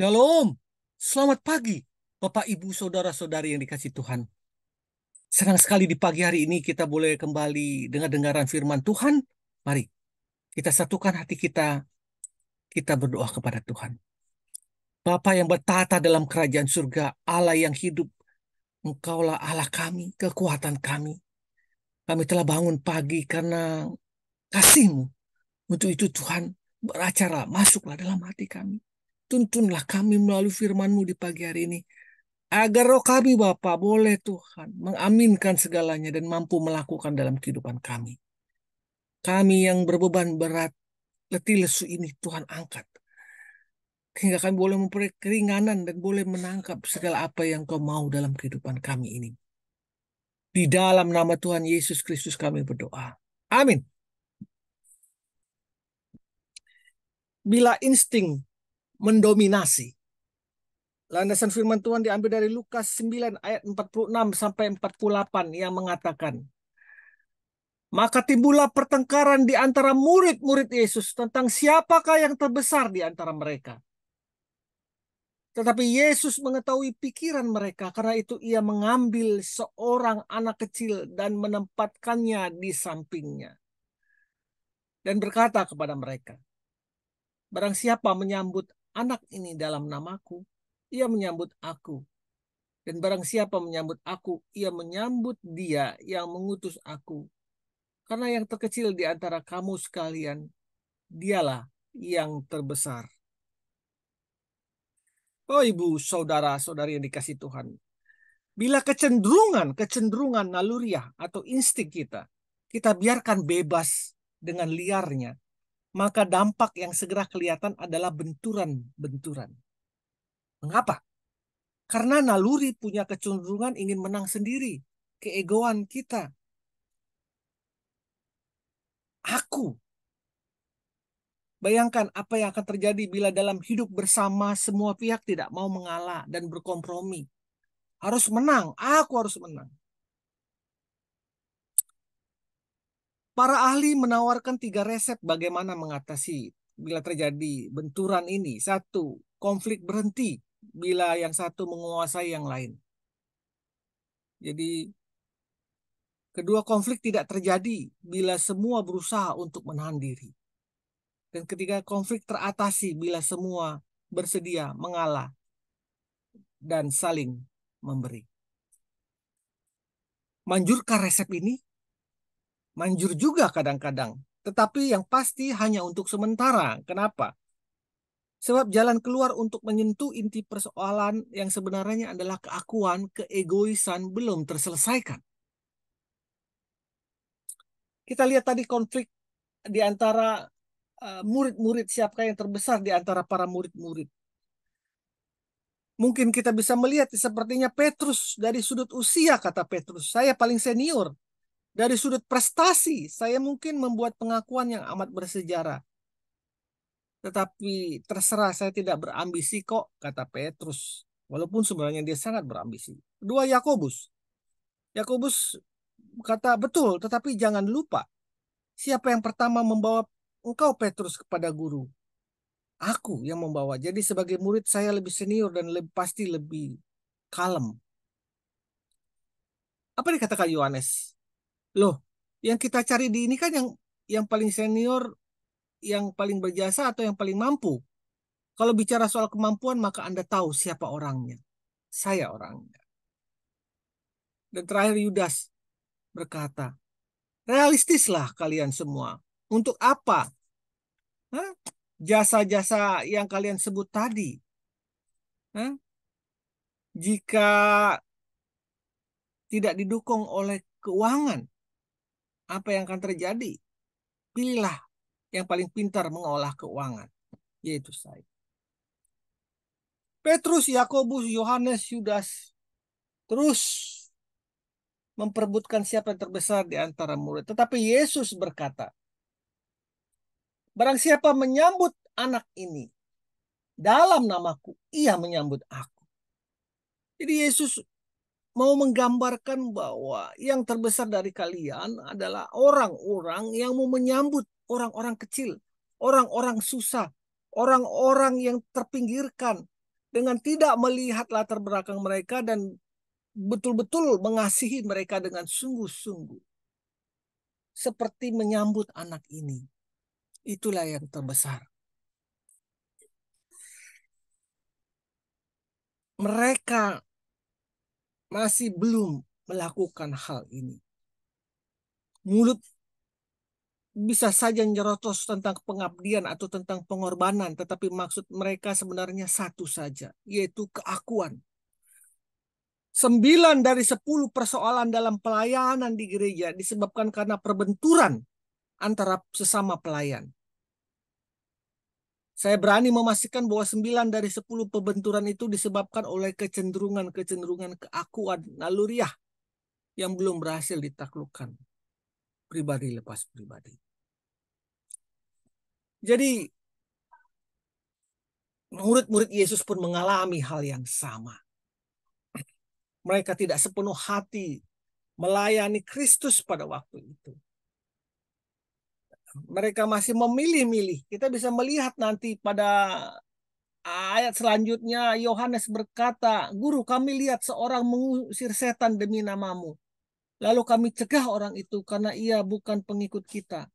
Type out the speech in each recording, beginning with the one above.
Shalom, selamat pagi, Bapak, Ibu, Saudara-saudari yang dikasih Tuhan. Senang sekali di pagi hari ini kita boleh kembali dengar-dengaran firman Tuhan. Mari kita satukan hati kita, kita berdoa kepada Tuhan. Bapa yang bertata dalam kerajaan surga, Allah yang hidup, Engkaulah Allah kami, kekuatan kami. Kami telah bangun pagi karena kasih-Mu. Untuk itu Tuhan, beracara, masuklah dalam hati kami. Tuntunlah kami melalui firman-Mu di pagi hari ini. Agar roh kami Bapa boleh Tuhan mengaminkan segalanya dan mampu melakukan dalam kehidupan kami. Kami yang berbeban berat, letih lesu ini Tuhan angkat. Hingga kami boleh memperoleh keringanan dan boleh menangkap segala apa yang Kau mau dalam kehidupan kami ini. Di dalam nama Tuhan Yesus Kristus kami berdoa. Amin. Bila insting mendominasi. Landasan firman Tuhan diambil dari Lukas 9 ayat 46 sampai 48 yang mengatakan, maka timbullah pertengkaran di antara murid-murid Yesus tentang siapakah yang terbesar di antara mereka. Tetapi Yesus mengetahui pikiran mereka, karena itu ia mengambil seorang anak kecil dan menempatkannya di sampingnya. Dan berkata kepada mereka, barang siapa menyambut anak ini dalam namaku, ia menyambut aku. Dan barang siapa menyambut aku, ia menyambut dia yang mengutus aku. Karena yang terkecil di antara kamu sekalian, dialah yang terbesar. Oh ibu, saudara-saudari yang dikasih Tuhan. Bila kecenderungan naluriah atau insting kita biarkan bebas dengan liarnya, maka dampak yang segera kelihatan adalah benturan-benturan. Mengapa? Karena naluri punya kecenderungan ingin menang sendiri. Keegoan kita. Aku. Bayangkan apa yang akan terjadi bila dalam hidup bersama semua pihak tidak mau mengalah dan berkompromi. Harus menang, aku harus menang. Para ahli menawarkan 3 resep bagaimana mengatasi bila terjadi benturan ini. 1, konflik berhenti bila yang satu menguasai yang lain. Jadi, kedua, konflik tidak terjadi bila semua berusaha untuk menahan diri. Dan ketiga, konflik teratasi bila semua bersedia mengalah dan saling memberi. Manjurkah resep ini? Manjur juga kadang-kadang. Tetapi yang pasti hanya untuk sementara. Kenapa? Sebab jalan keluar untuk menyentuh inti persoalan yang sebenarnya adalah keakuan, keegoisan belum terselesaikan. Kita lihat tadi konflik di antara murid-murid, siapakah yang terbesar di antara para murid-murid. Mungkin kita bisa melihat sepertinya Petrus dari sudut usia, kata Petrus, saya paling senior. Dari sudut prestasi, saya mungkin membuat pengakuan yang amat bersejarah. Tetapi terserah, saya tidak berambisi kok, kata Petrus. Walaupun sebenarnya dia sangat berambisi. Kedua, Yakobus. Yakobus kata, betul, tetapi jangan lupa. Siapa yang pertama membawa engkau, Petrus, kepada guru? Aku yang membawa. Jadi sebagai murid saya lebih senior dan pasti lebih kalem. Apa dikatakan Yohanes? Loh, yang kita cari di ini kan yang paling senior, yang paling berjasa atau yang paling mampu. Kalau bicara soal kemampuan, maka Anda tahu siapa orangnya. Saya orangnya. Dan terakhir Yudas berkata, realistislah kalian semua. Untuk apa? Hah? Jasa-jasa yang kalian sebut tadi. Hah? Jika tidak didukung oleh keuangan, apa yang akan terjadi? Pilihlah yang paling pintar mengolah keuangan, yaitu saya. Petrus, Yakobus, Yohanes, Yudas terus memperebutkan siapa yang terbesar di antara murid. Tetapi Yesus berkata, barang siapa menyambut anak ini dalam namaku, ia menyambut aku. Jadi Yesus mau menggambarkan bahwa yang terbesar dari kalian adalah orang-orang yang mau menyambut orang-orang kecil, orang-orang susah, orang-orang yang terpinggirkan, dengan tidak melihat latar belakang mereka dan betul-betul mengasihi mereka dengan sungguh-sungguh. Seperti menyambut anak ini. Itulah yang terbesar. Mereka masih belum melakukan hal ini. Mulut bisa saja nyerotos tentang pengabdian atau tentang pengorbanan, tetapi maksud mereka sebenarnya satu saja, yaitu keakuan. 9 dari 10 persoalan dalam pelayanan di gereja disebabkan karena perbenturan antara sesama pelayan. Saya berani memastikan bahwa 9 dari 10 pembenturan itu disebabkan oleh kecenderungan keakuan naluriah yang belum berhasil ditaklukkan pribadi lepas pribadi. Jadi murid-murid Yesus pun mengalami hal yang sama. Mereka tidak sepenuh hati melayani Kristus pada waktu itu. Mereka masih memilih-milih. Kita bisa melihat nanti pada ayat selanjutnya Yohanes berkata, "Guru, kami lihat seorang mengusir setan demi namamu. Lalu kami cegah orang itu karena ia bukan pengikut kita."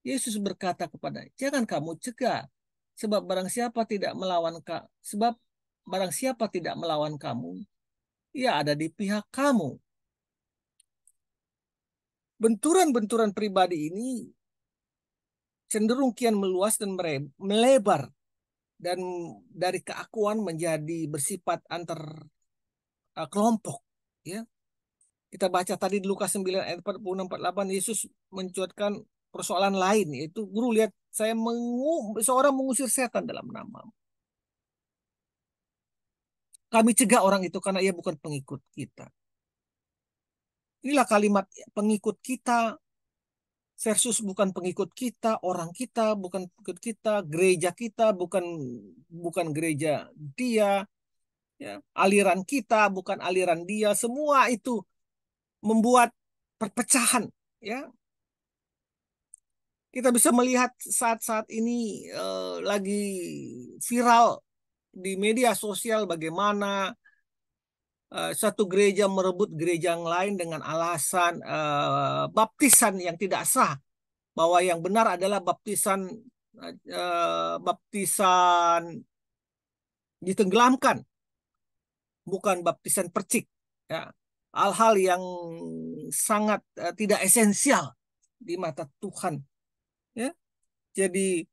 Yesus berkata kepada, "Jangan kamu cegah, sebab barang siapa tidak melawan kamu, ia ada di pihak kamu." Benturan-benturan pribadi ini cenderung kian meluas dan melebar, dan dari keakuan menjadi bersifat antar kelompok, ya. Kita baca tadi di Lukas 9 ayat 46-48, Yesus mencuatkan persoalan lain, yaitu, "Guru, lihat saya seorang mengusir setan dalam nama. Kami cegah orang itu karena ia bukan pengikut kita." Inilah kalimat pengikut kita versus bukan pengikut kita, orang kita bukan pengikut kita, gereja kita bukan gereja dia, ya, aliran kita bukan aliran dia. Semua itu membuat perpecahan, ya. Kita bisa melihat saat-saat ini lagi viral di media sosial bagaimana satu gereja merebut gereja yang lain dengan alasan baptisan yang tidak sah, bahwa yang benar adalah baptisan ditenggelamkan, bukan baptisan percik, ya. Hal-hal yang sangat tidak esensial di mata Tuhan, ya. Jadi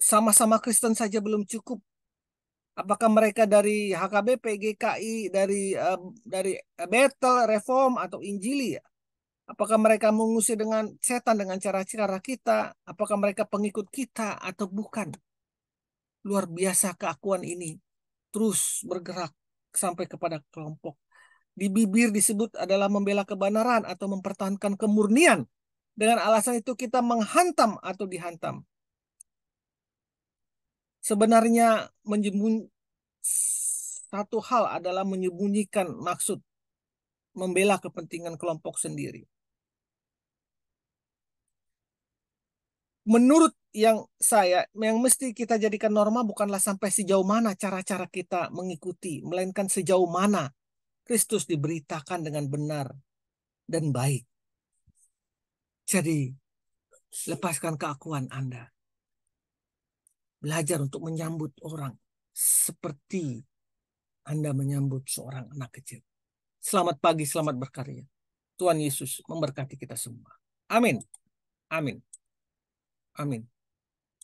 sama-sama Kristen saja belum cukup. Apakah mereka dari HKBP, GKI, dari Bethel, Reform, atau Injili, ya? Apakah mereka mengusir dengan setan dengan cara-cara kita? Apakah mereka pengikut kita atau bukan? Luar biasa keakuan ini terus bergerak sampai kepada kelompok. Di bibir disebut adalah membela kebenaran atau mempertahankan kemurnian. Dengan alasan itu kita menghantam atau dihantam. Sebenarnya satu hal adalah menyembunyikan maksud membela kepentingan kelompok sendiri. Menurut yang mesti kita jadikan norma bukanlah sampai sejauh mana cara-cara kita mengikuti, melainkan sejauh mana Kristus diberitakan dengan benar dan baik. Jadi, lepaskan keakuan Anda. Belajar untuk menyambut orang seperti Anda menyambut seorang anak kecil. Selamat pagi, selamat berkarya. Tuhan Yesus memberkati kita semua. Amin. Amin. Amin.